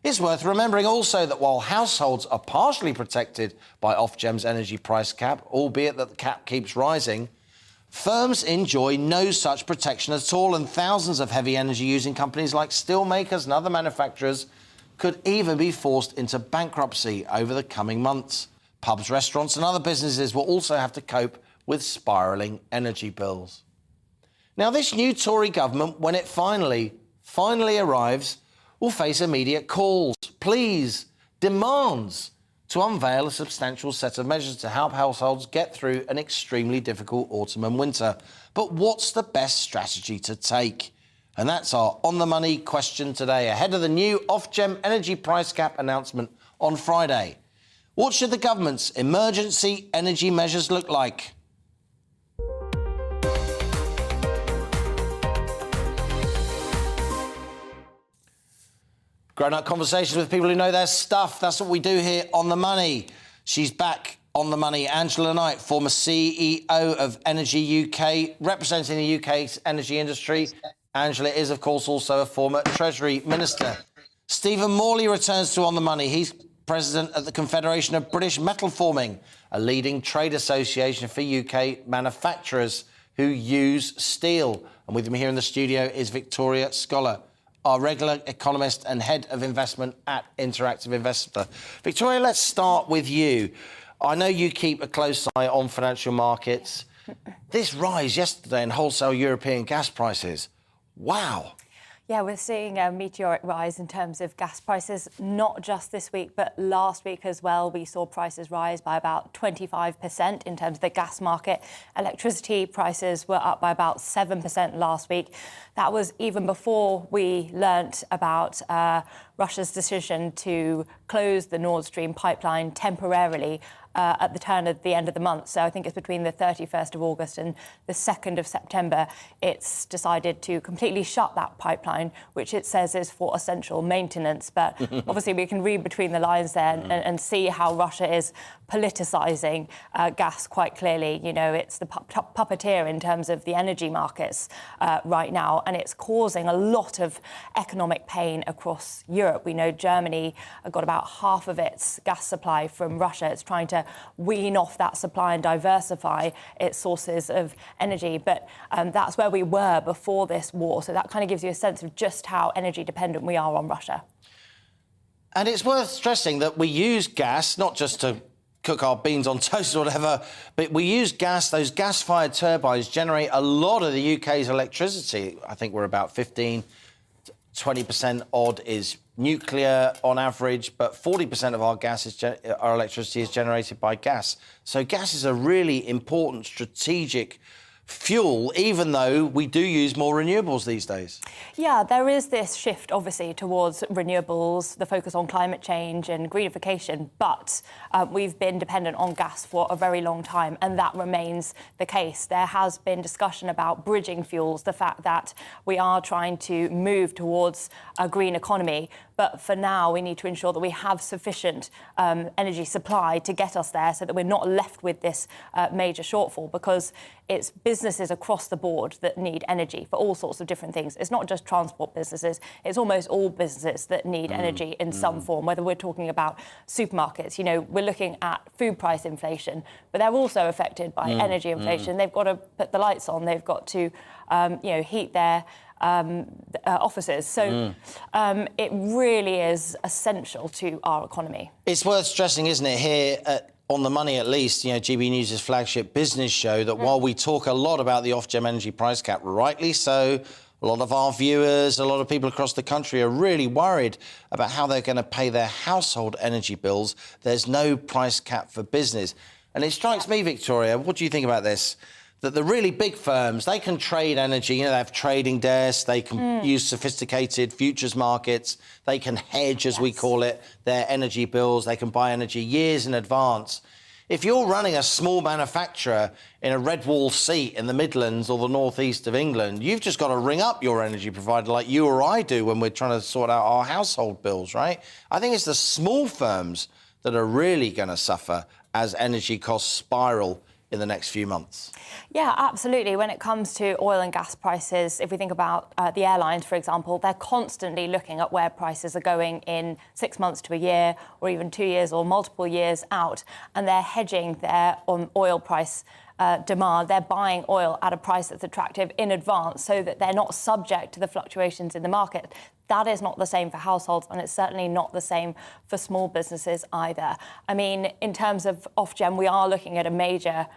It's worth remembering also that while households are partially protected by Ofgem's energy price cap, albeit that the cap keeps rising, firms enjoy no such protection at all, and thousands of heavy energy-using companies like steelmakers and other manufacturers could even be forced into bankruptcy over the coming months. Pubs, restaurants and other businesses will also have to cope with spiralling energy bills. Now, this new Tory government, when it finally arrives, will face immediate calls, pleas, demands to unveil a substantial set of measures to help households get through an extremely difficult autumn and winter. But what's the best strategy to take? And that's our on-the-money question today, ahead of the new Ofgem energy price cap announcement on Friday. What should the government's emergency energy measures look like? Grown-up conversations with people who know their stuff. That's what we do here on The Money. She's back on The Money. Angela Knight, former CEO of Energy UK, representing the UK's energy industry. Angela is, of course, also a former Treasury Minister. Stephen Morley returns to On The Money. He's president of the Confederation of British Metal Forming, a leading trade association for UK manufacturers who use steel. And with me here in the studio is Victoria Scholar, our regular economist and head of investment at Interactive Investor. Victoria, let's start with you. I know you keep a close eye on financial markets. This rise yesterday in wholesale European gas prices, wow. Yeah, we're seeing a meteoric rise in terms of gas prices, not just this week, but last week as well. We saw prices rise by about 25% in terms of the gas market. Electricity prices were up by about 7% last week. That was even before we learnt about Russia's decision to close the Nord Stream pipeline temporarily at the end of the month. So I think it's between the 31st of August and the 2nd of September. It's decided to completely shut that pipeline, which it says is for essential maintenance. But obviously we can read between the lines there and see how Russia is politicising gas quite clearly. You know, it's the puppeteer in terms of the energy markets right now, and it's causing a lot of economic pain across Europe. We know Germany got about half of its gas supply from Russia. It's trying to wean off that supply and diversify its sources of energy. But that's where we were before this war. So that kind of gives you a sense of just how energy dependent we are on Russia. And it's worth stressing that we use gas, not just to cook our beans on toast or whatever, but we use gas. Those gas-fired turbines generate a lot of the UK's electricity. I think we're about 20% odd is nuclear on average, but 40% of our electricity is generated by gas. So gas is a really important strategic fuel, even though we do use more renewables these days. Yeah, there is this shift, obviously, towards renewables, the focus on climate change and greenification, but we've been dependent on gas for a very long time, and that remains the case. There has been discussion about bridging fuels, the fact that we are trying to move towards a green economy, but for now we need to ensure that we have sufficient energy supply to get us there so that we're not left with this major shortfall, because it's businesses across the board that need energy for all sorts of different things. It's not just transport businesses, it's almost all businesses that need energy in some form, whether we're talking about supermarkets. You know, we're looking at food price inflation, but they're also affected by energy inflation. They've got to put the lights on, they've got to, heat their offices. So it really is essential to our economy. It's worth stressing, isn't it, here On The Money at least, GB News' flagship business show, that while we talk a lot about the Ofgem energy price cap, rightly so, a lot of our viewers, a lot of people across the country are really worried about how they're going to pay their household energy bills. There's no price cap for business. And it strikes me, Victoria, what do you think about this? That the really big firms, they can trade energy, they have trading desks, they can use sophisticated futures markets, they can hedge, as we call it, their energy bills, they can buy energy years in advance. If you're running a small manufacturer in a red wall seat in the Midlands or the northeast of England, you've just got to ring up your energy provider like you or I do when we're trying to sort out our household bills, right? I think it's the small firms that are really going to suffer as energy costs spiral in the next few months? Yeah, absolutely. When it comes to oil and gas prices, if we think about the airlines, for example, they're constantly looking at where prices are going in 6 months to a year, or even 2 years or multiple years out, and they're hedging their oil price demand. They're buying oil at a price that's attractive in advance so that they're not subject to the fluctuations in the market. That is not the same for households, and it's certainly not the same for small businesses either. I mean, in terms of Ofgem, we are looking at a major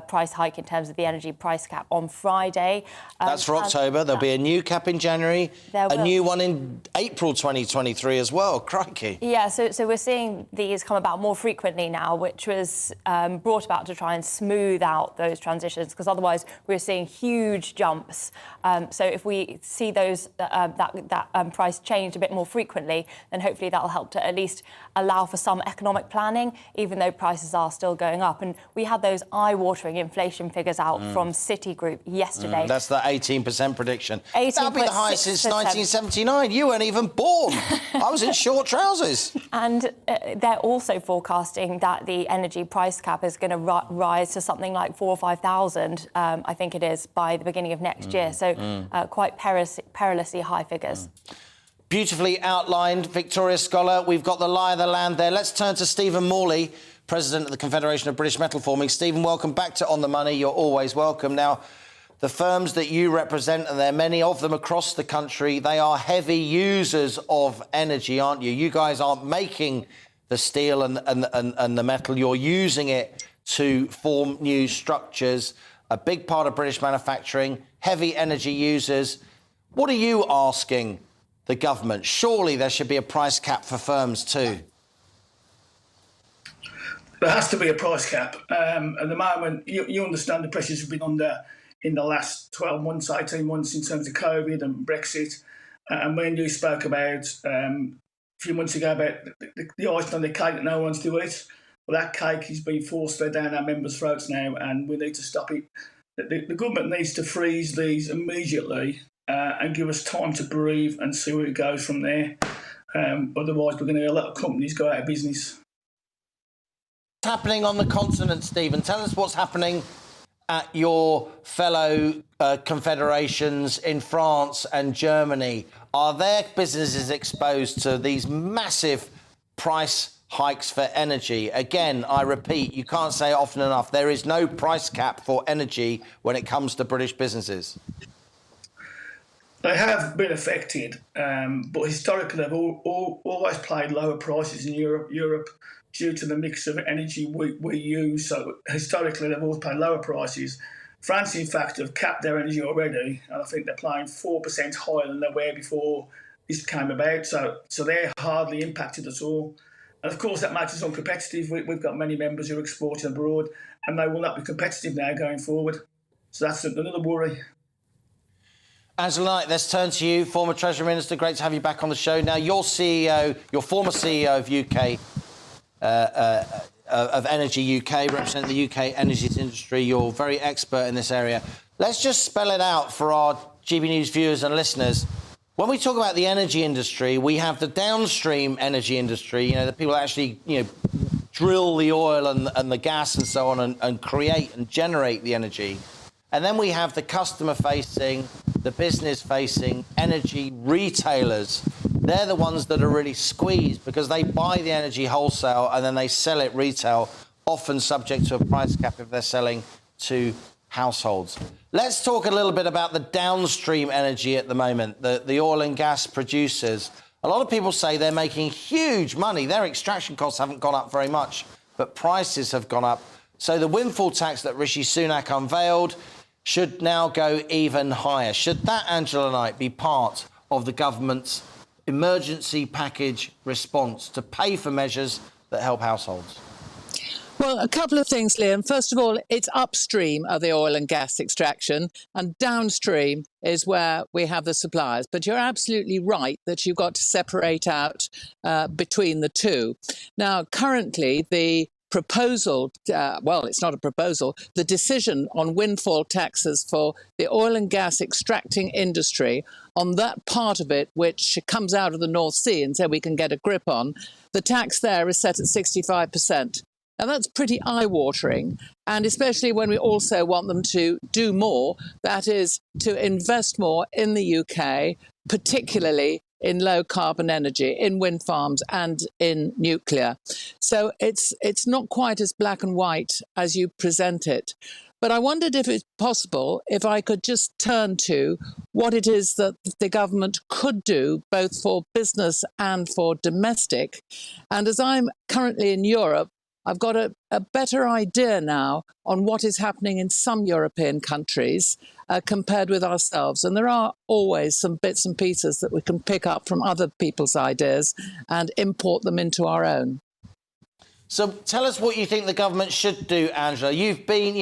price hike in terms of the energy price cap on Friday. That's for October. There'll be a new cap in January, a new one in April 2023 as well. Crikey. Yeah, so we're seeing these come about more frequently now, which was brought about to try and smooth out those transitions, because otherwise we're seeing huge jumps. So if we see those that price change a bit more frequently, then hopefully that'll help to at least allow for some economic planning, even though prices are still going up. And we had those eye-watering inflation figures out from Citigroup yesterday. That's the 18% prediction. That'll be the highest since 1979. You weren't even born. I was in short trousers. And they're also forecasting that the energy price cap is going to rise to something like 4,000 or 5,000, I think it is, by the beginning of next year. So quite perilously high figures. Beautifully outlined, Victoria Scholar. We've got the lie of the land there. Let's turn to Stephen Morley, President of the Confederation of British Metal Forming. Stephen, welcome back to On the Money. You're always welcome. Now, the firms that you represent, and there are many of them across the country, they are heavy users of energy, aren't you? You guys aren't making the steel and the metal. You're using it to form new structures. A big part of British manufacturing, heavy energy users. What are you asking the government? Surely there should be a price cap for firms too. There has to be a price cap. At the moment, you understand the pressures we've been under in the last 12 months, 18 months in terms of COVID and Brexit. And when you spoke about a few months ago about the icing on the cake that no one wants to eat, well, that cake is being forced down our members' throats now, and we need to stop it. The government needs to freeze these immediately and give us time to breathe and see where it goes from there. Otherwise, we're going to get a lot of companies go out of business. What's happening on the continent, Stephen? Tell us what's happening at your fellow confederations in France and Germany. Are their businesses exposed to these massive price hikes for energy? Again, I repeat, you can't say it often enough, there is no price cap for energy when it comes to British businesses. They have been affected, but historically they've always paid lower prices in Europe due to the mix of energy we use. So historically they've always paid lower prices. France, in fact, have capped their energy already, and I think they're paying 4% higher than they were before this came about. So they're hardly impacted at all. And of course that makes us uncompetitive. We've got many members who are exporting abroad, and they will not be competitive now going forward. So that's another worry. Angela Knight, let's turn to you, former Treasury Minister. Great to have you back on the show. Now, your CEO, your former CEO of UK, of Energy UK, representing the UK energy industry. You're very expert in this area. Let's just spell it out for our GBNews viewers and listeners. When we talk about the energy industry, we have the downstream energy industry, you know, the people that actually, you know, drill the oil and the gas and so on and create and generate the energy. And then we have the customer-facing, the business-facing energy retailers. They're the ones that are really squeezed because they buy the energy wholesale and then they sell it retail, often subject to a price cap if they're selling to households. Let's talk a little bit about the downstream energy at the moment, the oil and gas producers. A lot of people say they're making huge money. Their extraction costs haven't gone up very much, but prices have gone up. So the windfall tax that Rishi Sunak unveiled should now go even higher. Should that, Angela Knight, be part of the government's emergency package response to pay for measures that help households? Well, a couple of things, Liam. First of all, it's upstream of the oil and gas extraction, and downstream is where we have the suppliers. But you're absolutely right that you've got to separate out between the two. Now, currently, the proposal, well, it's not a proposal, the decision on windfall taxes for the oil and gas extracting industry, on that part of it which comes out of the North Sea and so we can get a grip on, the tax there is set at 65%. And that's pretty eye-watering, and especially when we also want them to do more, that is to invest more in the UK, particularly in low-carbon energy, in wind farms and in nuclear. So it's not quite as black and white as you present it. But I wondered if it's possible, if I could just turn to what it is that the government could do, both for business and for domestic. And as I'm currently in Europe, I've got a better idea now on what is happening in some European countries compared with ourselves. And there are always some bits and pieces that we can pick up from other people's ideas and import them into our own. So tell us what you think the government should do, Angela. You've been,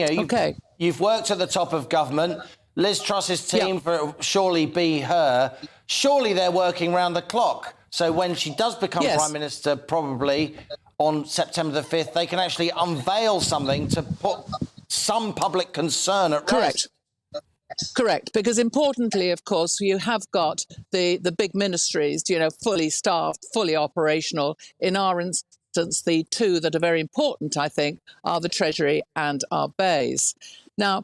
you've worked at the top of government. Liz Truss's team, for surely be her. Surely they're working round the clock. So when she does become Prime Minister, probably on September the 5th, they can actually unveil something to put some public concern at rest. Correct, because importantly, of course, you have got the big ministries, fully staffed, fully operational. In our instance, the two that are very important, I think, are the Treasury and our bays. Now,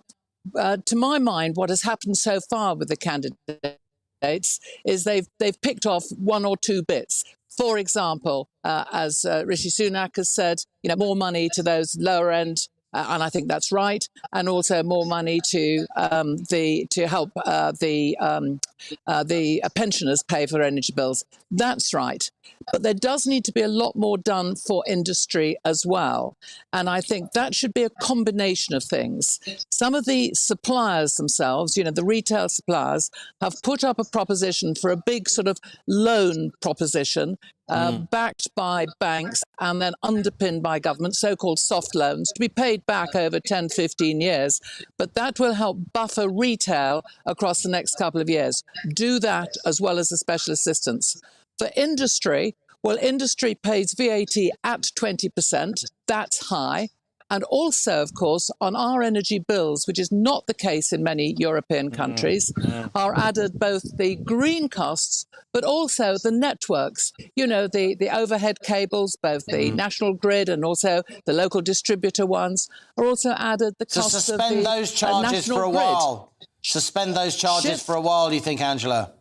to my mind, what has happened so far with the candidates is they've picked off one or two bits. For example, as Rishi Sunak has said, more money to those lower end, and I think that's right, and also more money to help the pensioners pay for energy bills. That's right. But there does need to be a lot more done for industry as well. And I think that should be a combination of things. Some of the suppliers themselves, the retail suppliers, have put up a proposition for a big sort of loan proposition backed by banks and then underpinned by government, so-called soft loans, to be paid back over 10, 15 years. But that will help buffer retail across the next couple of years. Do that as well as the special assistance. For industry, well, industry pays VAT at 20%. That's high. And also, of course, on our energy bills, which is not the case in many European countries, are added both the green costs, but also the networks, the overhead cables, both the national grid and also the local distributor ones, are also added the cost of the suspend those charges for a while. Suspend those charges for a while, do you think, Angela?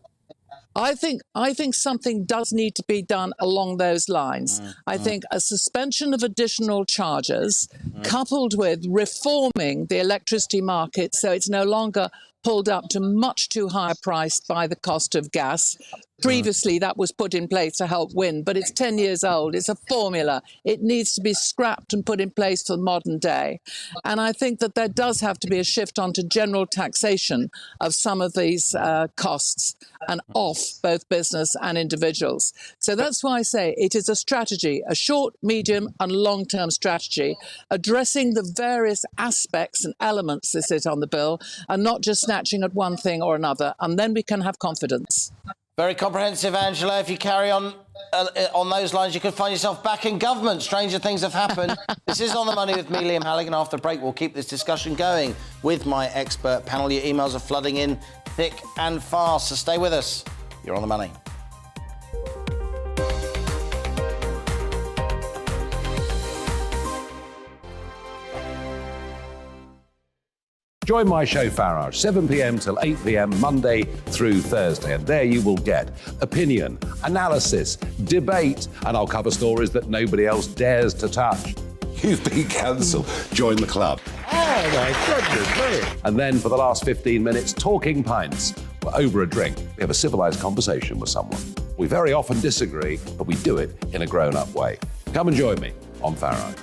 I think something does need to be done along those lines. I think a suspension of additional charges coupled with reforming the electricity market so it's no longer pulled up to much too high a price by the cost of gas. Previously, that was put in place to help wind, but it's 10 years old. It's a formula. It needs to be scrapped and put in place for the modern day. And I think that there does have to be a shift onto general taxation of some of these costs and off both business and individuals. So that's why I say it is a strategy, a short, medium and long-term strategy, addressing the various aspects and elements that sit on the bill and not just snatching at one thing or another. And then we can have confidence. Very comprehensive, Angela. If you carry on those lines, you could find yourself back in government. Stranger things have happened. This is On the Money with me, Liam Halligan. After the break, we'll keep this discussion going with my expert panel. Your emails are flooding in thick and fast, so stay with us. You're On the Money. Join my show Farage, 7 p.m. till 8 p.m. Monday through Thursday. And there you will get opinion, analysis, debate, and I'll cover stories that nobody else dares to touch. You've been cancelled. Join the club. Oh, my goodness me. And then for the last 15 minutes, talking pints. We're over a drink. We have a civilised conversation with someone. We very often disagree, but we do it in a grown-up way. Come and join me on Farage.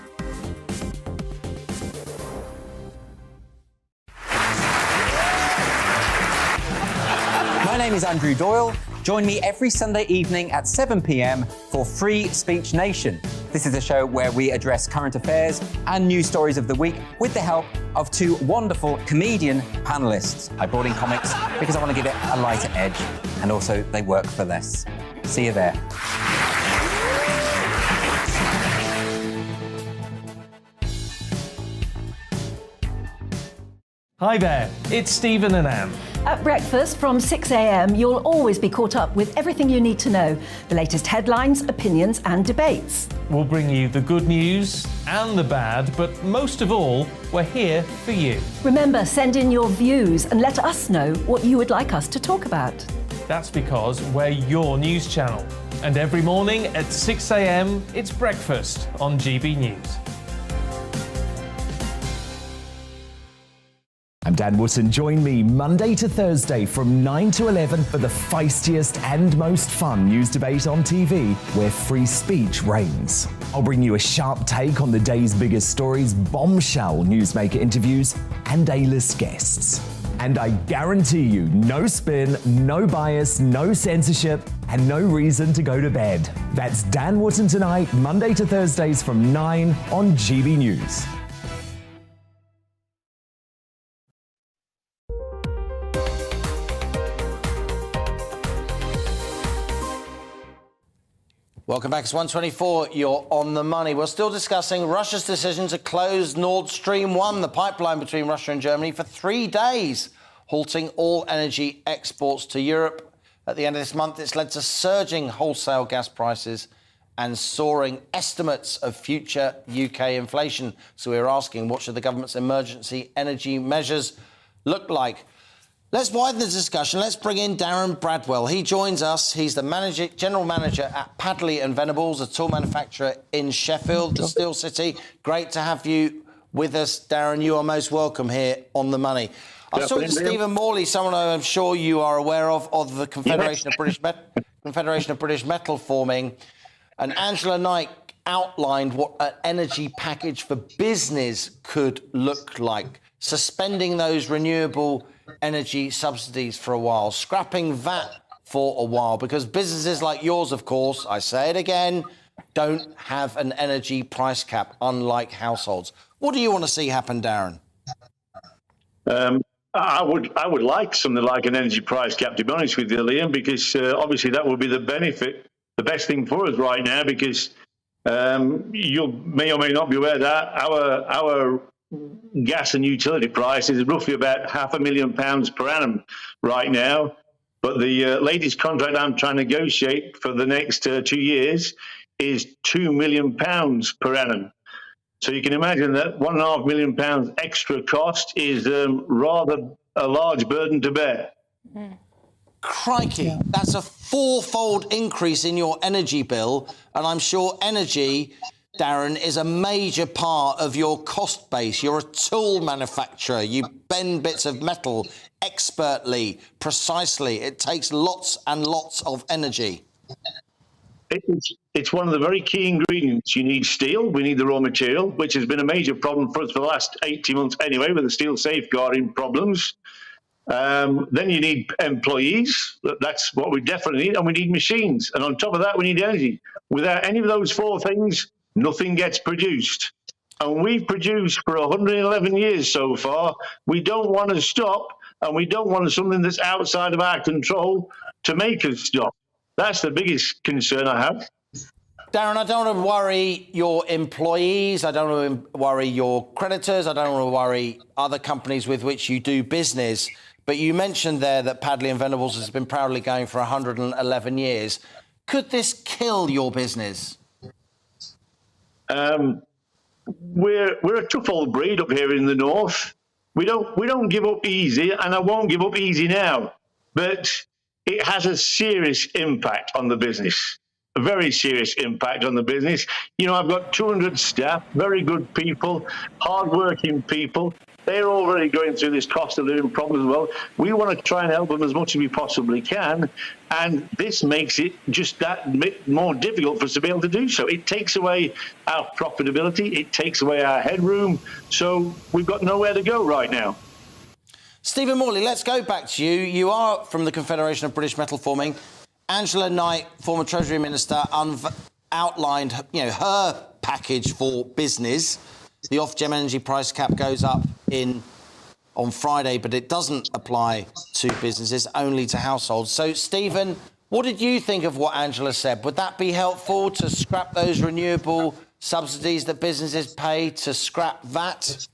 My name is Andrew Doyle. Join me every Sunday evening at 7 p.m. for Free Speech Nation. This is a show where we address current affairs and news stories of the week with the help of two wonderful comedian panellists. I brought in comics because I want to give it a lighter edge, and also they work for less. See you there. Hi there, it's Stephen and Anne. At breakfast from 6 a.m, you'll always be caught up with everything you need to know, the latest headlines, opinions and debates. We'll bring you the good news and the bad, but most of all, we're here for you. Remember, send in your views and let us know what you would like us to talk about. That's because we're your news channel. And every morning at 6 a.m, it's breakfast on GB News. I'm Dan Wootton. Join me Monday to Thursday from 9 to 11 for the feistiest and most fun news debate on TV, where free speech reigns. I'll bring you a sharp take on the day's biggest stories, bombshell newsmaker interviews, and A-list guests. And I guarantee you, no spin, no bias, no censorship, and no reason to go to bed. That's Dan Wootton Tonight, Monday to Thursdays from 9 on GB News. Welcome back. It's 1:24. You're on the money. We're still discussing Russia's decision to close Nord Stream 1, the pipeline between Russia and Germany, for 3 days, halting all energy exports to Europe. At the end of this month, it's led to surging wholesale gas prices and soaring estimates of future UK inflation. So we're asking, what should the government's emergency energy measures look like? Let's widen the discussion. Let's bring in Darren Bradwell. He joins us. He's the general manager at Padley and Venables, a tool manufacturer in Sheffield, the Steel City. Great to have you with us, Darren. You are most welcome here on The Money. I was talking to Stephen Morley, someone I'm sure you are aware of the Confederation of British Metal forming, and Angela Knight outlined what an energy package for business could look like, suspending those renewable energy subsidies for a while, scrapping VAT for a while, because businesses like yours, of course, I say it again, don't have an energy price cap, unlike households. What do you want to see happen, Darren? I would like something like an energy price cap, to be honest with you, Liam, because obviously that would be the best thing for us right now, because you may or may not be aware that our gas and utility price is roughly about £500,000 per annum right now. But the latest contract I'm trying to negotiate for the next 2 years is £2 million per annum. So you can imagine that £1.5 million extra cost is rather a large burden to bear. Crikey, that's a 4-fold increase in your energy bill. And I'm sure energy, Darren, is a major part of your cost base. You're a tool manufacturer. You bend bits of metal expertly, precisely. It takes lots and lots of energy. It's one of the very key ingredients. You need steel. We need the raw material, which has been a major problem for us for the last 18 months anyway, with the steel safeguarding problems. Then you need employees. That's what we definitely need. And we need machines. And on top of that, we need energy. Without any of those 4 things, nothing gets produced. And we've produced for 111 years so far. We don't want to stop, and we don't want something that's outside of our control to make us stop. That's the biggest concern I have. Darren, I don't want to worry your employees. I don't want to worry your creditors. I don't want to worry other companies with which you do business. But you mentioned there that Padley and Venables has been proudly going for 111 years. Could this kill your business? We're a tough old breed up here in the north. We don't give up easy, and I won't give up easy now. But it has a serious impact on the business, a very serious impact on the business. You know, I've got 200 staff, very good people, hard-working people. They're already going through this cost of living problem as well. We want to try and help them as much as we possibly can, and this makes it just that bit more difficult for us to be able to do so. It takes away our profitability, it takes away our headroom, so we've got nowhere to go right now. Stephen Morley, let's go back to you. You are from the Confederation of British Metal Forming. Angela Knight, former Treasury Minister, outlined, her package for business. The Ofgem energy price cap goes up on Friday, but it doesn't apply to businesses, only to households. So, Stephen, what did you think of what Angela said? Would that be helpful to scrap those renewable subsidies that businesses pay, to scrap VAT?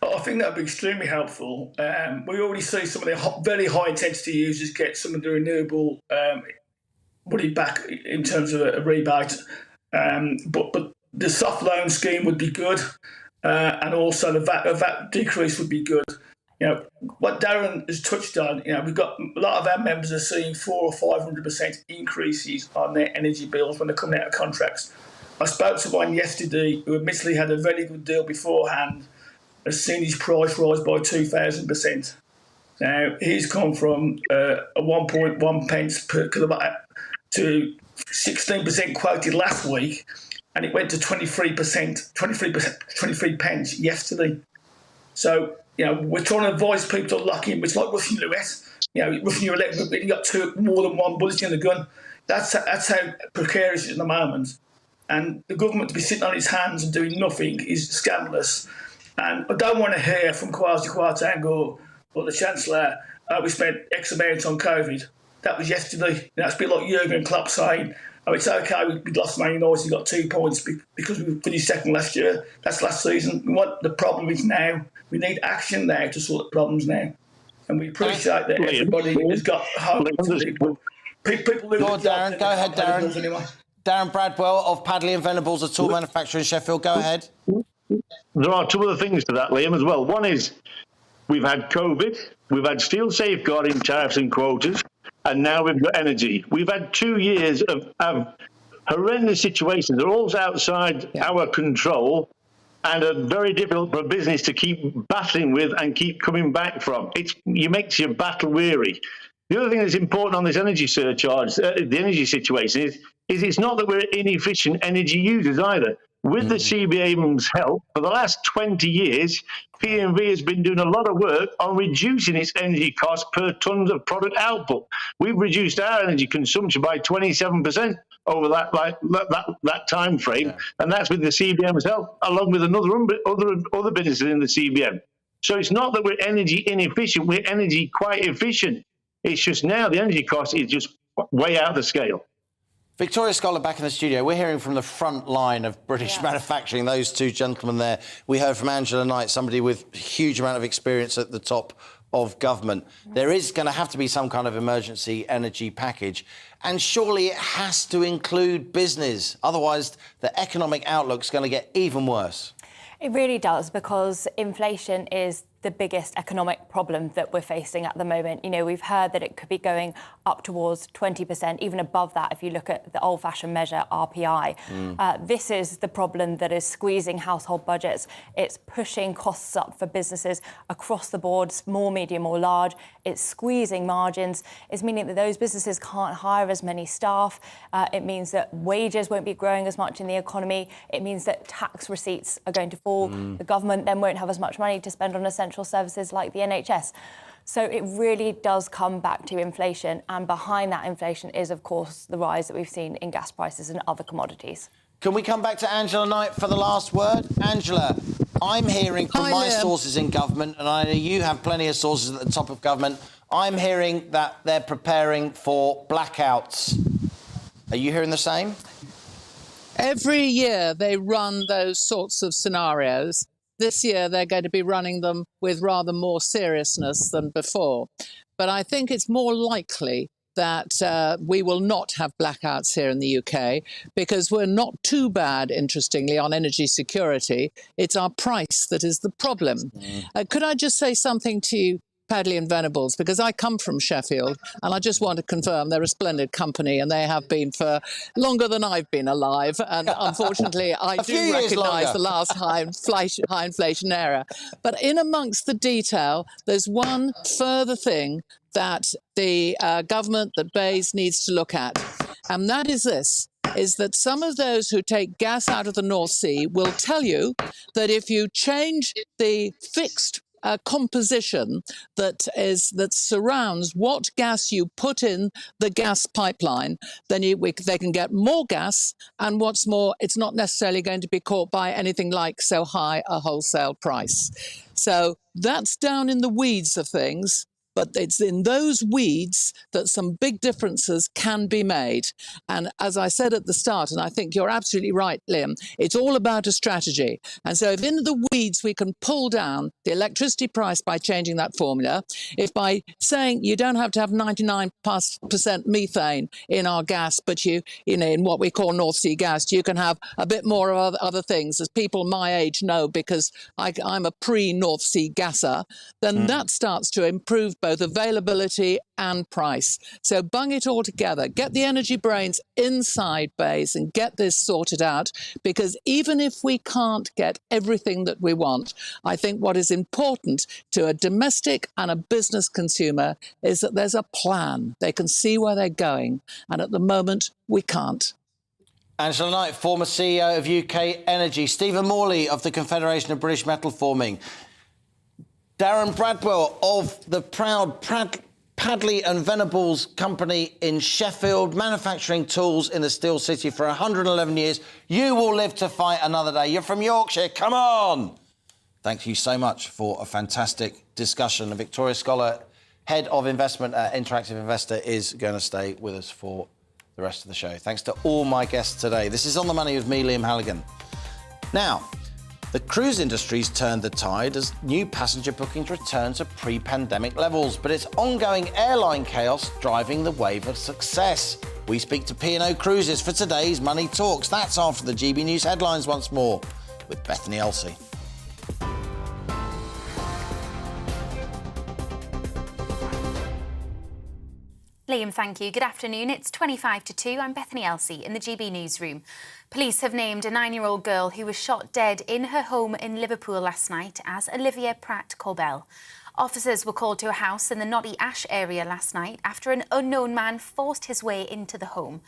I think that would be extremely helpful. We already see some of the very high intensity users get some of the renewable money back in terms of a rebate. But the soft loan scheme would be good, and also the VAT decrease would be good. What Darren has touched on, we've got a lot of our members are seeing 400 or 500% increases on their energy bills when they're coming out of contracts. I spoke to one yesterday who admittedly had a very good deal beforehand, has seen his price rise by 2,000%. Now, he's come from a 1.1 pence per kilowatt to 16% quoted last week, and it went to 23 pence yesterday. So, we're trying to advise people to lock in. It's like Russian roulette. Russian roulette, you've got more than one bullet in the gun. That's how precarious it is at the moment. And the government to be sitting on its hands and doing nothing is scandalous. And I don't want to hear from Kwasi Kwarteng or the Chancellor, we spent X amount on COVID. That was yesterday. It's a bit like Jurgen Klopp saying, it's okay, we lost Man United, we got 2 points because we finished second last year. That's last season. What the problem is now, we need action now to sort the problems now. And we appreciate that everybody has got hope. People lose Darren, go ahead, Darren. Anyway. Darren Bradwell of Padley and Venables, a tool manufacturer in Sheffield. Go ahead. There are two other things to that, Liam, as well. One is we've had COVID, we've had steel safeguarding tariffs and quotas, and now we've got energy. We've had 2 years of horrendous situations. They're all outside our control and are very difficult for a business to keep battling with and keep coming back from. It makes you battle weary. The other thing that's important on this energy surcharge, the energy situation, is it's not that we're inefficient energy users either. With the CBAM's help, for the last 20 years, P&V has been doing a lot of work on reducing its energy costs per tonne of product output. We've reduced our energy consumption by 27% over that time frame, and that's with the CBM's help, along with other businesses in the CBM. So it's not that we're energy inefficient; we're energy quite efficient. It's just now the energy cost is just way out of the scale. Victoria Scholar back in the studio. We're hearing from the front line of British manufacturing, those two gentlemen there. We heard from Angela Knight, somebody with a huge amount of experience at the top of government. There is going to have to be some kind of emergency energy package, and surely it has to include business. Otherwise, the economic outlook's going to get even worse. It really does, because inflation is the biggest economic problem that we're facing at the moment. We've heard that it could be going up towards 20%, even above that if you look at the old-fashioned measure, RPI. This is the problem that is squeezing household budgets. It's pushing costs up for businesses across the board, small, medium or large. It's squeezing margins. It's meaning that those businesses can't hire as many staff. It means that wages won't be growing as much in the economy. It means that tax receipts are going to fall. The government then won't have as much money to spend on essential services like the NHS. So it really does come back to inflation, and behind that inflation is, of course, the rise that we've seen in gas prices and other commodities. Can we come back to Angela Knight for the last word? Angela, I'm hearing from my sources in government, and I know you have plenty of sources at the top of government, I'm hearing that they're preparing for blackouts. Are you hearing the same? Every year they run those sorts of scenarios. This year, they're going to be running them with rather more seriousness than before. But I think it's more likely that we will not have blackouts here in the UK, because we're not too bad, interestingly, on energy security. It's our price that is the problem. Could I just say something to you, Padley and Venables, because I come from Sheffield, and I just want to confirm they're a splendid company, and they have been for longer than I've been alive. And unfortunately, I do recognise the last high inflation era. But in amongst the detail, there's one further thing that the government, that Bayes needs to look at, and that is this. Is that some of those who take gas out of the North Sea will tell you that if you change the fixed composition that surrounds what gas you put in the gas pipeline, then they can get more gas, and what's more, it's not necessarily going to be caught by anything like so high a wholesale price. So that's down in the weeds of things, But it's in those weeds that some big differences can be made. And as I said at the start, and I think you're absolutely right, Liam, it's all about a strategy. And so if in the weeds we can pull down the electricity price by changing that formula, if by saying you don't have to have 99% methane in our gas, but you know, in what we call North Sea gas, you can have a bit more of other things, as people my age know, because I'm a pre-North Sea gasser, then that starts to improve both availability and price. So bung it all together, get the energy brains inside BEIS and get this sorted out, because even if we can't get everything that we want, I think what is important to a domestic and a business consumer is that there's a plan. They can see where they're going. And at the moment, we can't. Angela Knight, former CEO of UK Energy. Stephen Morley of the Confederation of British Metal Forming. Darren Bradwell of the proud Padley and Venables company in Sheffield, manufacturing tools in the Steel City for 111 years. You will live to fight another day. You're from Yorkshire. Come on. Thank you so much for a fantastic discussion. A Victoria Scholar, Head of Investment at Interactive Investor, is going to stay with us for the rest of the show. Thanks to all my guests today. This is On the Money with me, Liam Halligan. Now, the cruise industry's turned the tide as new passenger bookings return to pre-pandemic levels, but it's ongoing airline chaos driving the wave of success. We speak to P&O Cruises for today's Money Talks. That's after the GB News headlines once more with Bethany Elsey. Liam, thank you. Good afternoon. It's 25 to 2. I'm Bethany Elsey in the GB Newsroom. Police have named a 9-year-old girl who was shot dead in her home in Liverpool last night as Olivia Pratt-Corbell. Officers were called to a house in the Knotty Ash area last night after an unknown man forced his way into the home.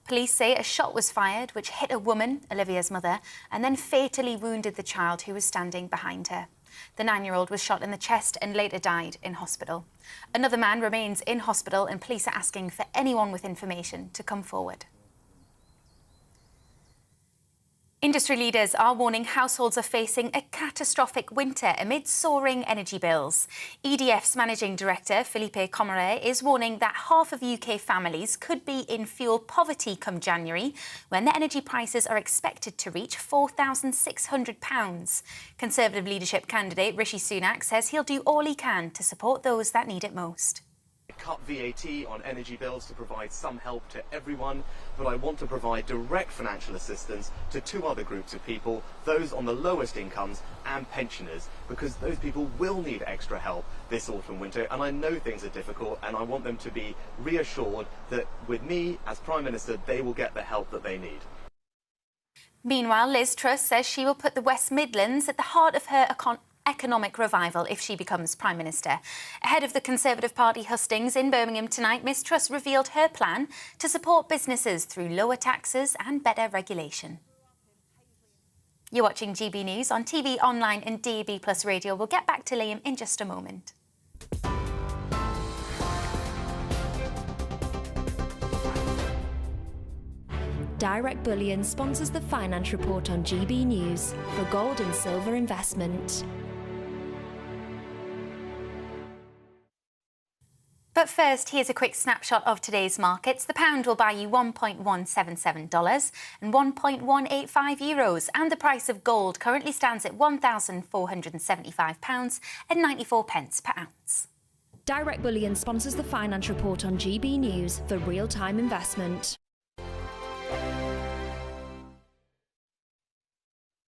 Police say a shot was fired which hit a woman, Olivia's mother, and then fatally wounded the child who was standing behind her. The 9-year-old was shot in the chest and later died in hospital. Another man remains in hospital and police are asking for anyone with information to come forward. Industry leaders are warning households are facing a catastrophic winter amid soaring energy bills. EDF's managing director, Philippe Commaret, is warning that half of UK families could be in fuel poverty come January, when the energy prices are expected to reach £4,600. Conservative leadership candidate Rishi Sunak says he'll do all he can to support those that need it most. Cut VAT on energy bills to provide some help to everyone, but I want to provide direct financial assistance to two other groups of people, those on the lowest incomes and pensioners, because those people will need extra help this autumn winter, and I know things are difficult and I want them to be reassured that with me as Prime Minister they will get the help that they need. Meanwhile, Liz Truss says she will put the West Midlands at the heart of her economic revival if she becomes Prime Minister. Ahead of the Conservative Party hustings in Birmingham tonight, Ms Truss revealed her plan to support businesses through lower taxes and better regulation. You're watching GB News on TV, online and DAB+ radio. We'll get back to Liam in just a moment. Direct Bullion sponsors the Finance Report on GB News for gold and silver investment. But first, here's a quick snapshot of today's markets. The pound will buy you $1.177 and €1.185, and the price of gold currently stands at £1,475.94 per ounce. Direct Bullion sponsors the Finance Report on GB News for real-time investment.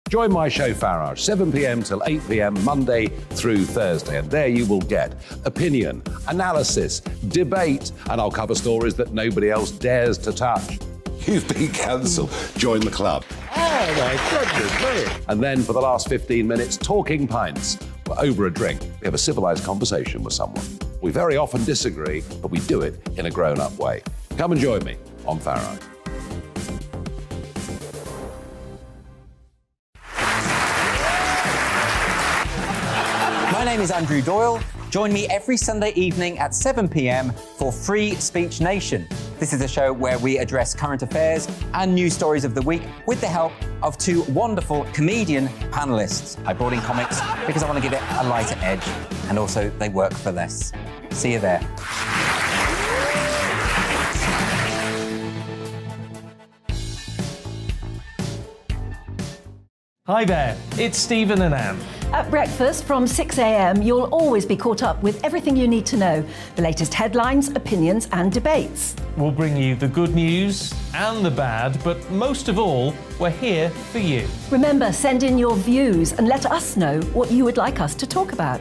Join my show Farage, 7 p.m. till 8 p.m. Monday through Thursday. And there you will get opinion, analysis, debate, and I'll cover stories that nobody else dares to touch. You've been cancelled. Join the club. Oh, my goodness me. And then for the last 15 minutes, talking pints. We're over a drink. We have a civilised conversation with someone. We very often disagree, but we do it in a grown-up way. Come and join me on Farage. My name is Andrew Doyle. Join me every Sunday evening at 7 p.m. for Free Speech Nation. This is a show where we address current affairs and news stories of the week with the help of two wonderful comedian panellists. I brought in comics because I want to give it a lighter edge, and also they work for less. See you there. Hi there, it's Stephen and Anne. At breakfast from 6 a.m, you'll always be caught up with everything you need to know, the latest headlines, opinions and debates. We'll bring you the good news and the bad, but most of all, we're here for you. Remember, send in your views and let us know what you would like us to talk about.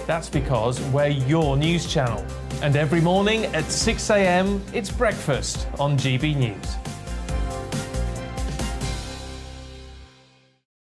That's because we're your news channel. And every morning at 6 a.m, it's breakfast on GB News.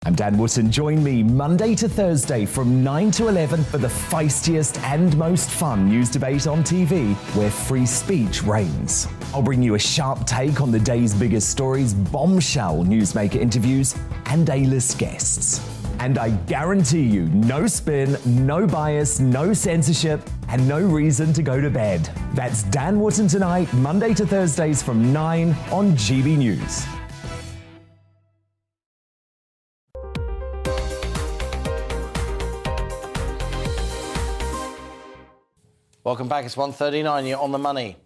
I'm Dan Wootton. Join me Monday to Thursday from 9 to 11 for the feistiest and most fun news debate on TV, where free speech reigns. I'll bring you a sharp take on the day's biggest stories, bombshell newsmaker interviews, and A-list guests. And I guarantee you, no spin, no bias, no censorship, and no reason to go to bed. That's Dan Wootton tonight, Monday to Thursdays from 9 on GB News. Welcome back. It's 1:39. You're on the money.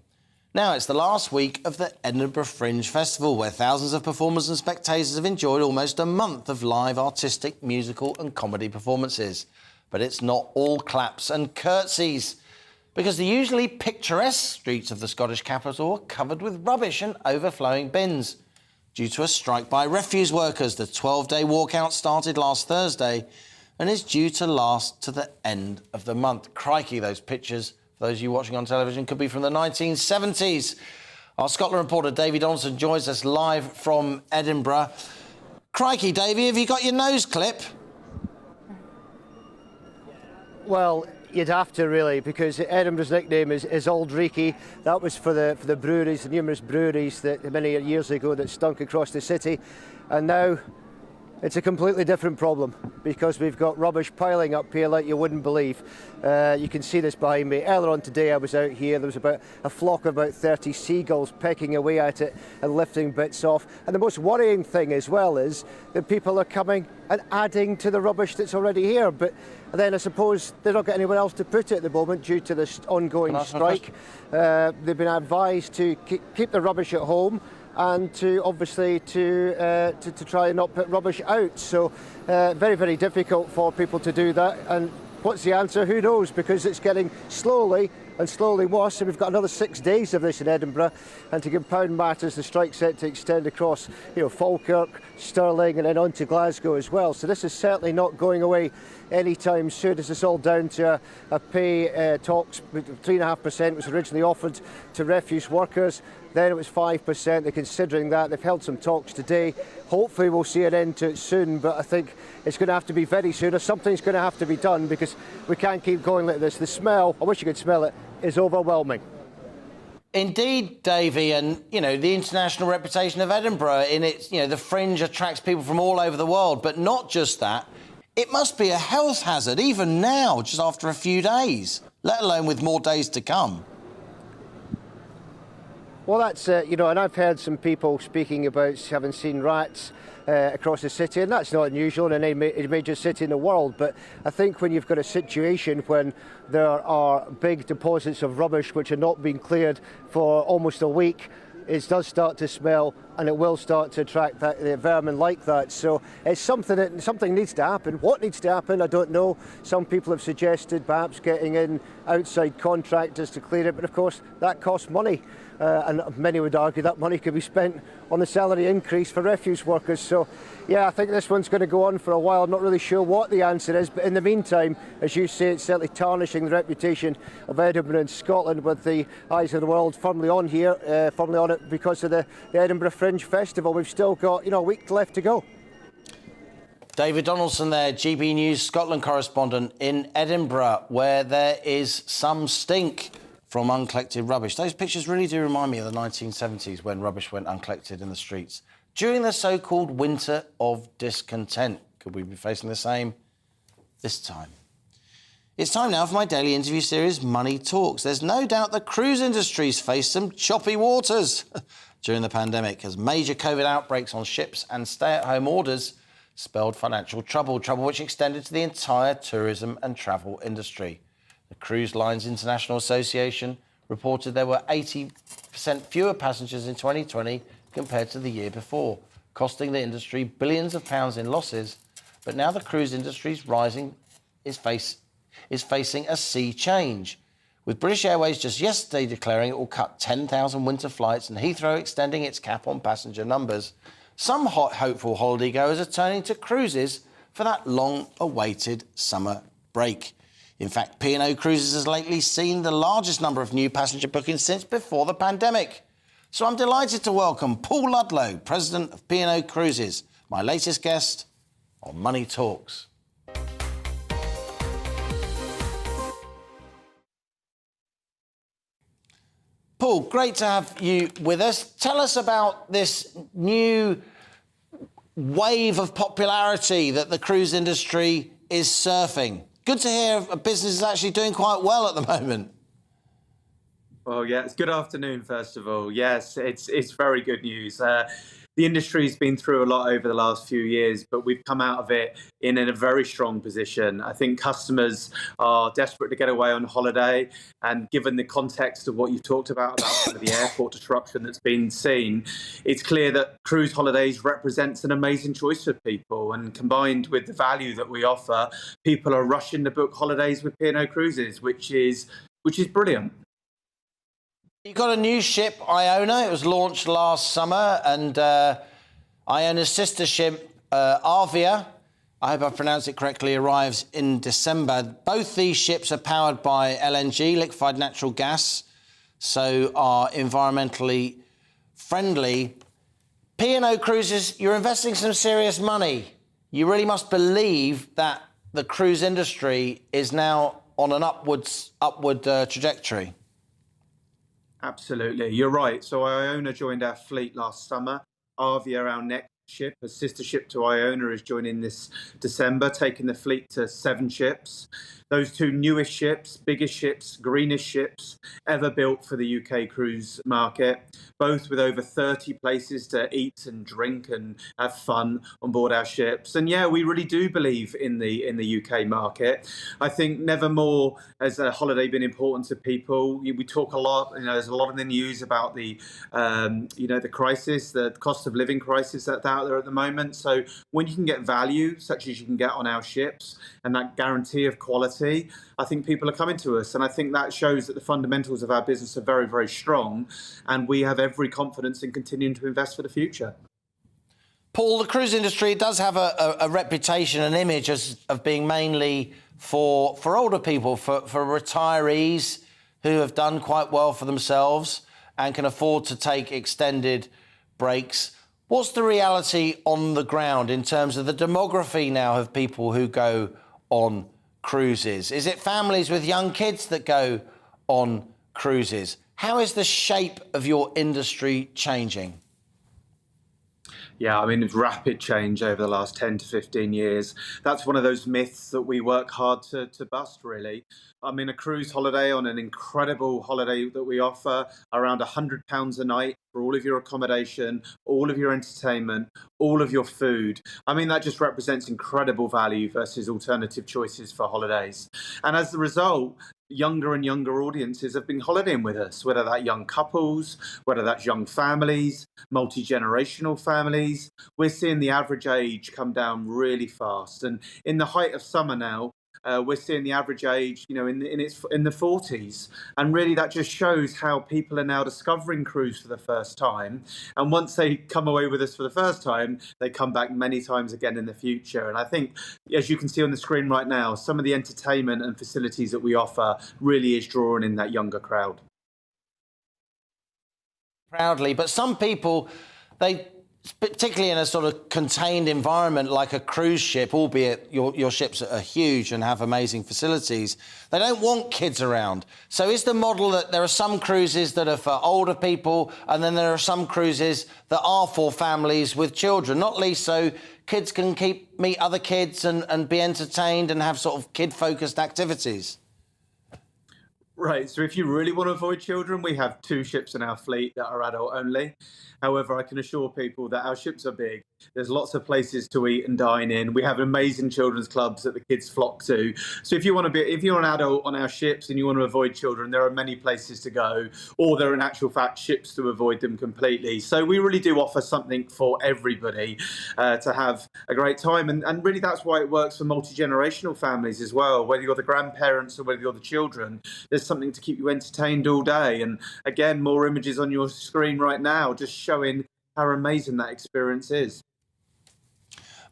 Now, it's the last week of the Edinburgh Fringe Festival, where thousands of performers and spectators have enjoyed almost a month of live artistic, musical and comedy performances. But it's not all claps and curtsies, because the usually picturesque streets of the Scottish capital are covered with rubbish and overflowing bins. Due to a strike by refuse workers, the 12-day walkout started last Thursday and is due to last to the end of the month. Crikey, those pictures, for those of you watching on television, could be from the 1970s. Our Scotland reporter, Davy Donaldson, joins us live from Edinburgh. Crikey, Davy, have you got your nose clip? Well, you'd have to, really, because Edinburgh's nickname is Old Reekie. That was for the breweries, the numerous breweries that many years ago that stunk across the city. And now it's a completely different problem, because we've got rubbish piling up here like you wouldn't believe. You can see this behind me. Earlier on today I was out here, there was about a flock of about 30 seagulls pecking away at it and lifting bits off. And the most worrying thing as well is that people are coming and adding to the rubbish that's already here. But then I suppose they've not got anywhere else to put it at the moment due to this ongoing strike. They've been advised to keep the rubbish at home and to obviously to try and not put rubbish out. So very, very difficult for people to do that. And what's the answer? Who knows? Because it's getting slowly and slowly worse, and we've got another 6 days of this in Edinburgh. And to compound matters, the strike's set to extend across, Falkirk, Stirling, and then on to Glasgow as well. So this is certainly not going away anytime soon. This is all down to a pay talks. 3.5% was originally offered to refuse workers. Then it was 5%. They're considering that. They've held some talks today. Hopefully we'll see an end to it soon, but I think it's going to have to be very soon, or something's going to have to be done, because we can't keep going like this. The smell, I wish you could smell it, is overwhelming. Indeed, Davy, and, the international reputation of Edinburgh in its, the Fringe attracts people from all over the world, but not just that. It must be a health hazard, even now, just after a few days, let alone with more days to come. Well, that's, and I've heard some people speaking about having seen rats across the city, and that's not unusual in any major city in the world. But I think when you've got a situation when there are big deposits of rubbish which are not being cleared for almost a week, it does start to smell, and it will start to attract the vermin like that. So it's something needs to happen. What needs to happen, I don't know. Some people have suggested perhaps getting in outside contractors to clear it, but of course that costs money. And many would argue that money could be spent on the salary increase for refuse workers. So, yeah, I think this one's going to go on for a while. I'm not really sure what the answer is, but in the meantime, as you say, it's certainly tarnishing the reputation of Edinburgh and Scotland, with the eyes of the world firmly on here, firmly on it because of the Edinburgh Fringe Festival. We've still got, a week left to go. David Donaldson there, GB News Scotland correspondent in Edinburgh, where there is some stink from uncollected rubbish. Those pictures really do remind me of the 1970s, when rubbish went uncollected in the streets during the so-called winter of discontent. Could we be facing the same this time? It's time now for my daily interview series, Money Talks. There's no doubt the cruise industry's faced some choppy waters during the pandemic, as major COVID outbreaks on ships and stay-at-home orders spelled financial trouble which extended to the entire tourism and travel industry. The Cruise Lines International Association reported there were 80% fewer passengers in 2020 compared to the year before, costing the industry billions of pounds in losses. But now the cruise industry's rising is facing a sea change, with British Airways just yesterday declaring it will cut 10,000 winter flights and Heathrow extending its cap on passenger numbers. Some hopeful holidaygoers are turning to cruises for that long-awaited summer break. In fact, P&O Cruises has lately seen the largest number of new passenger bookings since before the pandemic. So I'm delighted to welcome Paul Ludlow, President of P&O Cruises, my latest guest on Money Talks. Paul, great to have you with us. Tell us about this new wave of popularity that the cruise industry is surfing. Good to hear a business is actually doing quite well at the moment. Well, yeah, it's good afternoon, first of all. Yes, it's very good news. The industry's been through a lot over the last few years, but we've come out of it in a very strong position. I think customers are desperate to get away on holiday, and given the context of what you've talked about some of the airport disruption that's been seen, it's clear that cruise holidays represents an amazing choice for people. And combined with the value that we offer, people are rushing to book holidays with P&O Cruises, which is brilliant. You've got a new ship, Iona. It was launched last summer, and Iona's sister ship, Avia, I hope I've pronounced it correctly, arrives in December. Both these ships are powered by LNG, liquefied natural gas, so are environmentally friendly. P&O Cruises, you're investing some serious money. You really must believe that the cruise industry is now on an upward trajectory. Absolutely, you're right. So Iona joined our fleet last summer. Avia, our next ship, a sister ship to Iona, is joining this December, taking the fleet to 7 ships. Those 2 newest ships, biggest ships, greenest ships ever built for the UK cruise market, both with over 30 places to eat and drink and have fun on board our ships. And yeah, we really do believe in the UK market. I think never more has a holiday been important to people. We talk a lot, there's a lot in the news about the crisis, the cost of living crisis that's out there at the moment. So when you can get value, such as you can get on our ships, and that guarantee of quality, I think people are coming to us. And I think that shows that the fundamentals of our business are very, very strong. And we have every confidence in continuing to invest for the future. Paul, the cruise industry does have a reputation, an image of being mainly for older people, for retirees who have done quite well for themselves and can afford to take extended breaks. What's the reality on the ground in terms of the demography now of people who go on cruises? Is it families with young kids that go on cruises? How is the shape of your industry changing? Yeah, it's rapid change over the last 10 to 15 years. That's one of those myths that we work hard to bust, really. A cruise holiday, on an incredible holiday that we offer, around £100 a night for all of your accommodation, all of your entertainment, all of your food. That just represents incredible value versus alternative choices for holidays. And as a result, younger and younger audiences have been holidaying with us, whether that's young couples, whether that's young families, multi-generational families. We're seeing the average age come down really fast. And in the height of summer now, we're seeing the average age, in the 40s. And really that just shows how people are now discovering cruise for the first time. And once they come away with us for the first time, they come back many times again in the future. And I think, as you can see on the screen right now, some of the entertainment and facilities that we offer really is drawing in that younger crowd. Proudly, but some people, particularly in a sort of contained environment like a cruise ship, albeit your ships are huge and have amazing facilities, they don't want kids around. So is the model that there are some cruises that are for older people and then there are some cruises that are for families with children, not least so kids can meet other kids and be entertained and have sort of kid-focused activities? Right, so if you really want to avoid children, we have 2 ships in our fleet that are adult only. However, I can assure people that our ships are big. There's lots of places to eat and dine in. We have amazing children's clubs that the kids flock to. So if you're an adult on our ships and you want to avoid children, there are many places to go, or there are in actual fact ships to avoid them completely. So we really do offer something for everybody to have a great time. And really that's why it works for multi-generational families as well. Whether you're the grandparents or whether you're the children, there's something to keep you entertained all day. And again, more images on your screen right now, just showing how amazing that experience is.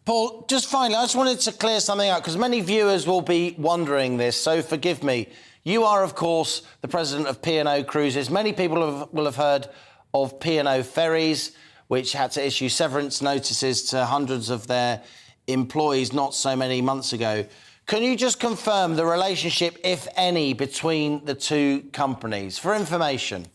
Paul, just finally, I just wanted to clear something out because many viewers will be wondering this, so forgive me. You are, of course, the president of P&O Cruises. Many people will have heard of P&O Ferries, which had to issue severance notices to hundreds of their employees not so many months ago. Can you just confirm the relationship, if any, between the two companies for information?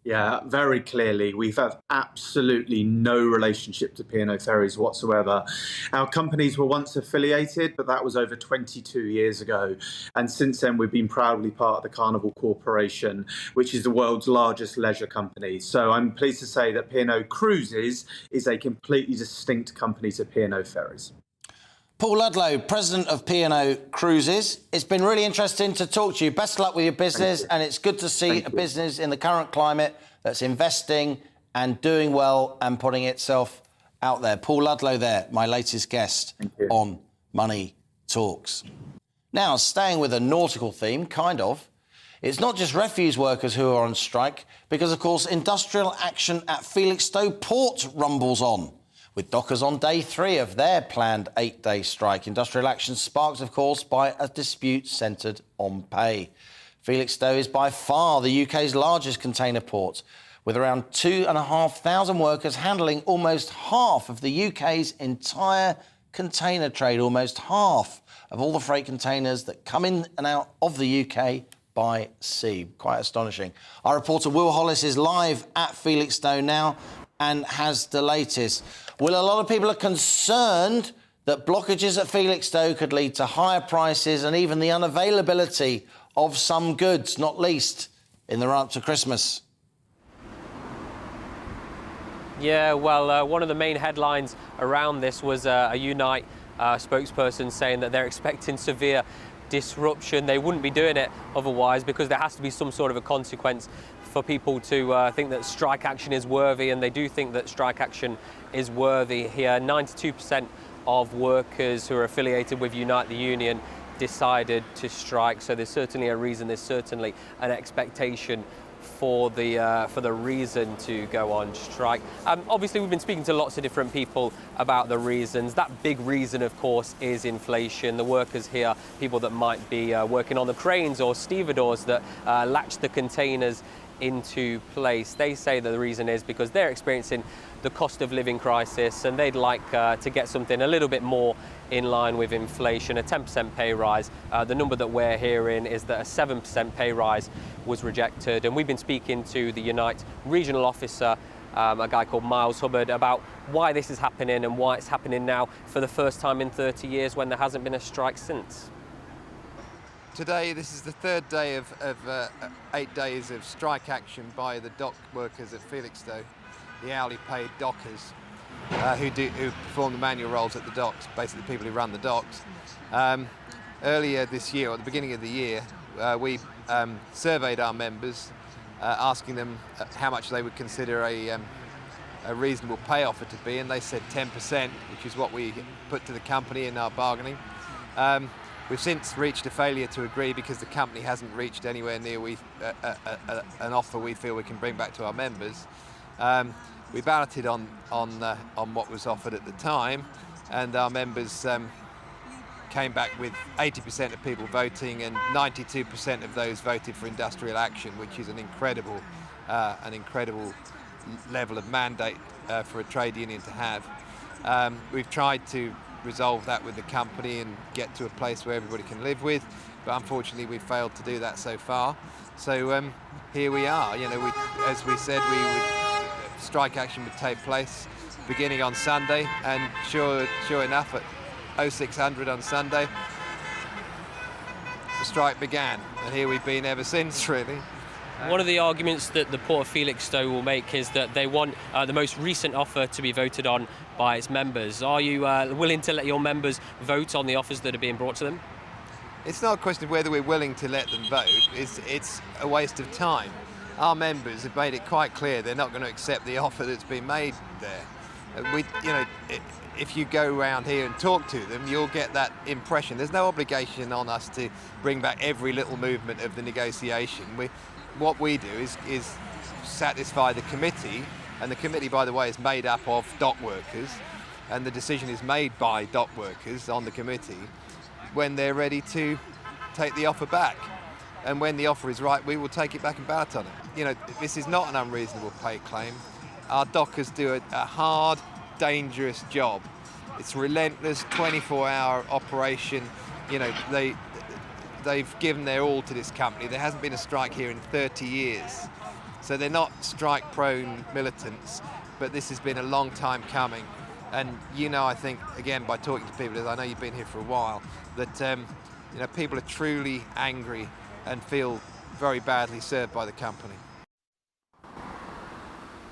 Yeah, very clearly. We've had absolutely no relationship to P&O Ferries whatsoever. Our companies were once affiliated, but that was over 22 years ago. And since then, we've been proudly part of the Carnival Corporation, which is the world's largest leisure company. So I'm pleased to say that P&O Cruises is a completely distinct company to P&O Ferries. Paul Ludlow, president of P&O Cruises. It's been really interesting to talk to you. Best of luck with your business, and it's good to see a business in the current climate that's investing and doing well and putting itself out there. Paul Ludlow there, my latest guest on Money Talks. Now, staying with a nautical theme, kind of, it's not just refuse workers who are on strike, because, of course, industrial action at Felixstowe Port rumbles on. With dockers on day 3 of their planned 8-day strike. Industrial action sparked, of course, by a dispute centred on pay. Felixstowe is by far the UK's largest container port, with around 2,500 workers handling almost half of the UK's entire container trade, almost half of all the freight containers that come in and out of the UK by sea. Quite astonishing. Our reporter Will Hollis is live at Felixstowe now and has the latest. Well, a lot of people are concerned that blockages at Felixstowe could lead to higher prices and even the unavailability of some goods, not least in the run-up to Christmas. Yeah, well, one of the main headlines around this was a Unite spokesperson saying that they're expecting severe disruption. They wouldn't be doing it otherwise because there has to be some sort of a consequence for people to think that strike action is worthy, and they do think that strike action is worthy here. 92% of workers who are affiliated with Unite the Union decided to strike, so there's certainly a reason, there's certainly an expectation for the reason to go on strike. Obviously, we've been speaking to lots of different people about the reasons. That big reason, of course, is inflation. The workers here, people that might be working on the cranes or stevedores that latch the containers into place. They say that the reason is because they're experiencing the cost of living crisis and they'd like to get something a little bit more in line with inflation, a 10% pay rise. The number that we're hearing is that a 7% pay rise was rejected. And we've been speaking to the Unite regional officer, a guy called Miles Hubbard, about why this is happening and why it's happening now for the first time in 30 years when there hasn't been a strike since. Today, this is the 3rd day of 8 days of strike action by the dock workers at Felixstowe, the hourly paid dockers who perform the manual roles at the docks, basically the people who run the docks. Earlier this year, or at the beginning of the year, we surveyed our members, asking them how much they would consider a reasonable pay offer to be, and they said 10%, which is what we put to the company in our bargaining. We've since reached a failure to agree because the company hasn't reached anywhere near an offer we feel we can bring back to our members. We balloted on what was offered at the time, and our members came back with 80% of people voting, and 92% of those voted for industrial action, which is an incredible level of mandate for a trade union to have. We've tried to resolve that with the company and get to a place where everybody can live with, but unfortunately we've failed to do that so far. So here we are. You know, as we said, strike action would take place beginning on Sunday, and sure enough, at 0600 on Sunday, the strike began, and here we've been ever since, really. One of the arguments that the Port of Felixstowe will make is that they want the most recent offer to be voted on by its members. Are you willing to let your members vote on the offers that are being brought to them? It's not a question of whether we're willing to let them vote. It's a waste of time. Our members have made it quite clear they're not going to accept the offer that's been made there. If you go around here and talk to them, you'll get that impression. There's no obligation on us to bring back every little movement of the negotiation. What we do is satisfy the committee, and the committee, by the way, is made up of dock workers, and the decision is made by dock workers on the committee when they're ready to take the offer back. And when the offer is right, we will take it back and ballot on it. This is not an unreasonable pay claim. Our dockers do a hard, dangerous job. It's relentless, 24-hour operation. They've given their all to this company. There hasn't been a strike here in 30 years. So they're not strike-prone militants, but this has been a long time coming. And I think, again, by talking to people, as I know you've been here for a while, that people are truly angry and feel very badly served by the company.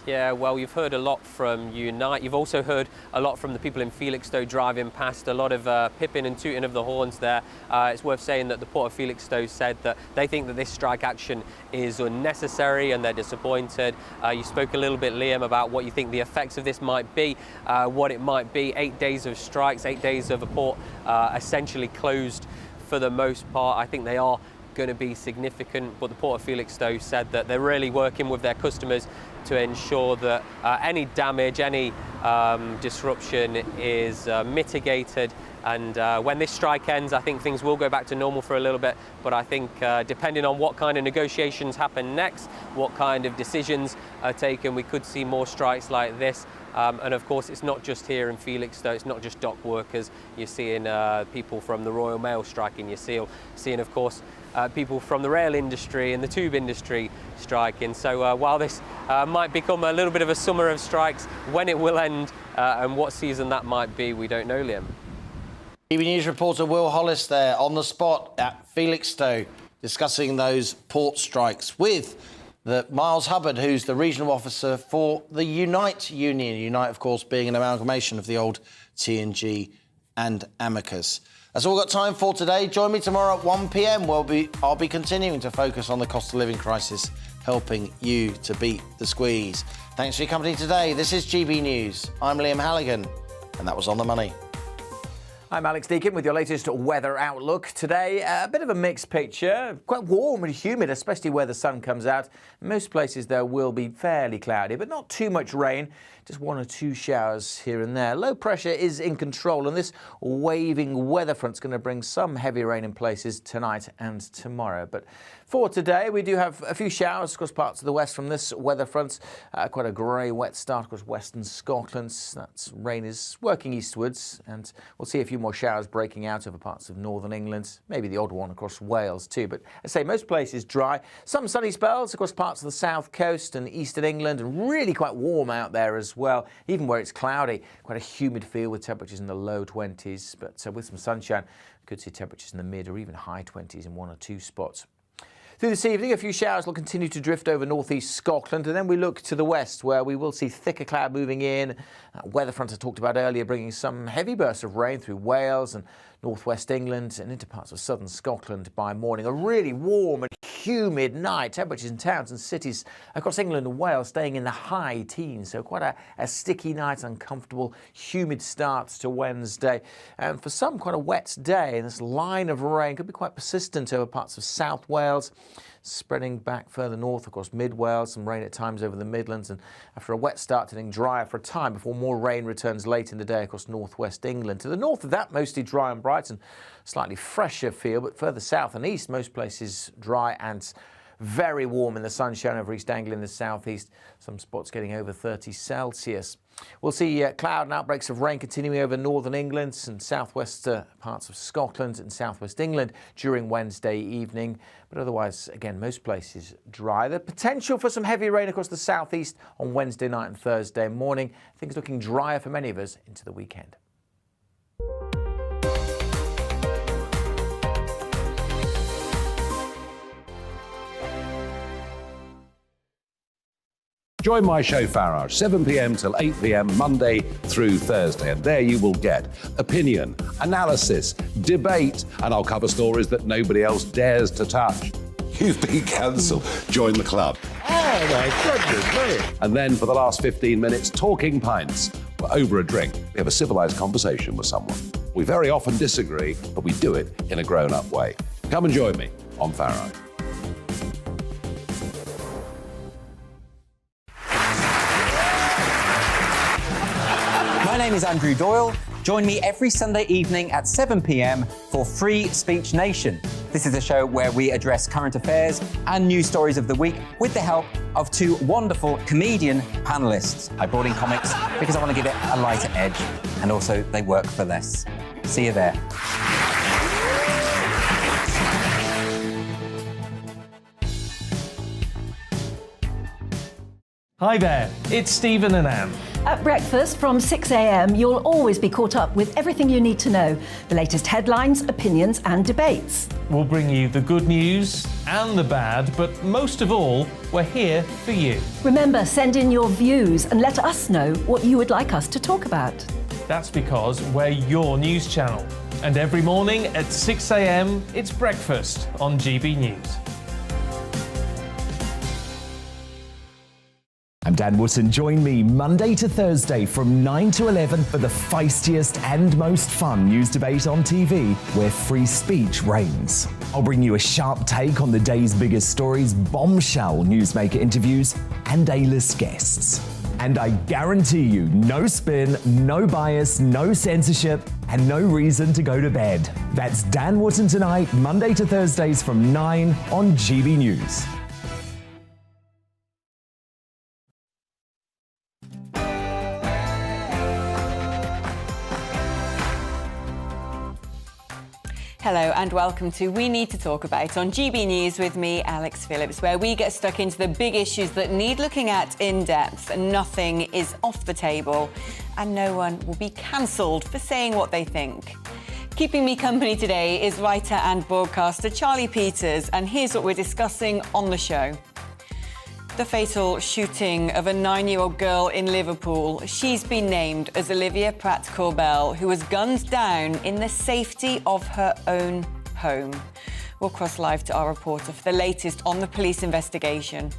Yeah, well, you've heard a lot from Unite. You've also heard a lot from the people in Felixstowe driving past, a lot of pipping and tooting of the horns there. It's worth saying that the Port of Felixstowe said that they think that this strike action is unnecessary and they're disappointed. You spoke a little bit, Liam, about what you think the effects of this might be, what it might be. 8 days of strikes, 8 days of a port essentially closed for the most part. I think they are going to be significant, but the Port of Felixstowe said that they're really working with their customers to ensure that any damage, any disruption is mitigated. And when this strike ends, I think things will go back to normal for a little bit. But I think depending on what kind of negotiations happen next, what kind of decisions are taken, we could see more strikes like this. And of course, it's not just here in Felixstowe, it's not just dock workers. You're seeing people from the Royal Mail striking. You're seeing, of course, people from the rail industry and the tube industry striking. So while this might become a little bit of a summer of strikes, when it will end and what season that might be, we don't know, Liam. GB News reporter Will Hollis there on the spot at Felixstowe discussing those port strikes with Miles Hubbard, who's the regional officer for the Unite Union. Unite, of course, being an amalgamation of the old TNG and Amicus. That's all we've got time for today. Join me tomorrow at 1 p.m. I'll be continuing to focus on the cost of living crisis, helping you to beat the squeeze. Thanks for your company today. This is GB News. I'm Liam Halligan, and that was On the Money. I'm Alex Deakin with your latest weather outlook. Today, a bit of a mixed picture. Quite warm and humid, especially where the sun comes out. Most places, though, will be fairly cloudy, but not too much rain. Just 1 or 2 showers here and there. Low pressure is in control, and this waving weather front's going to bring some heavy rain in places tonight and tomorrow. But for today, we do have a few showers across parts of the west from this weather front. Quite a grey, wet start across western Scotland. That rain is working eastwards, and we'll see a few more showers breaking out over parts of northern England. Maybe the odd one across Wales too. But I say most places dry. Some sunny spells across parts of the south coast and eastern England, and really quite warm out there as well, even where it's cloudy. Quite a humid feel with temperatures in the low 20s, but with some sunshine, could see temperatures in the mid or even high 20s in 1 or 2 spots. Through this evening, a few showers will continue to drift over northeast Scotland, and then we look to the west, where we will see thicker cloud moving in. Weather front I talked about earlier, bringing some heavy bursts of rain through Wales and northwest England and into parts of southern Scotland by morning. A really warm and humid night. Temperatures in towns and cities across England and Wales staying in the high teens. So quite a sticky night, uncomfortable, humid start to Wednesday. And for some, quite a wet day. And this line of rain could be quite persistent over parts of South Wales, spreading back further north across mid Wales, some rain at times over the Midlands, and after a wet start, turning drier for a time before more rain returns late in the day across northwest England. To the north of that, mostly dry and bright and slightly fresher feel, but further south and east, most places dry and very warm in the sunshine over East Anglia in the southeast. Some spots getting over 30 Celsius. We'll see cloud and outbreaks of rain continuing over northern England and southwest parts of Scotland and southwest England during Wednesday evening. But otherwise, again, most places dry. The potential for some heavy rain across the southeast on Wednesday night and Thursday morning. Things looking drier for many of us into the weekend. Join my show Farage, 7 p.m. till 8 p.m. Monday through Thursday, and there you will get opinion, analysis, debate, and I'll cover stories that nobody else dares to touch. You've been cancelled. Join the club. Oh my goodness me. And then for the last 15 minutes, talking pints. We're over a drink. We have a civilised conversation with someone. We very often disagree, but we do it in a grown-up way. Come and join me on Farage. My name is Andrew Doyle. Join me every Sunday evening at 7 p.m. for Free Speech Nation. This is a show where we address current affairs and news stories of the week with the help of two wonderful comedian panellists. I brought in comics because I want to give it a lighter edge, and also they work for less. See you there. Hi there, it's Stephen and Anne. At breakfast from 6 a.m, you'll always be caught up with everything you need to know, the latest headlines, opinions and debates. We'll bring you the good news and the bad, but most of all, we're here for you. Remember, send in your views and let us know what you would like us to talk about. That's because we're your news channel. And every morning at 6 a.m, it's breakfast on GB News. I'm Dan Wootton. Join me Monday to Thursday from 9 to 11 for the feistiest and most fun news debate on TV, where free speech reigns. I'll bring you a sharp take on the day's biggest stories, bombshell newsmaker interviews, and A-list guests. And I guarantee you, no spin, no bias, no censorship, and no reason to go to bed. That's Dan Wootton tonight, Monday to Thursdays from 9 on GB News. Hello and welcome to We Need to Talk About on GB News with me, Alex Phillips, where we get stuck into the big issues that need looking at in depth. Nothing is off the table and no one will be cancelled for saying what they think. Keeping me company today is writer and broadcaster Charlie Peters, and here's what we're discussing on the show. The fatal shooting of a 9-year-old girl in Liverpool. She's been named as Olivia Pratt-Corbell, who was gunned down in the safety of her own home. We'll cross live to our reporter for the latest on the police investigation.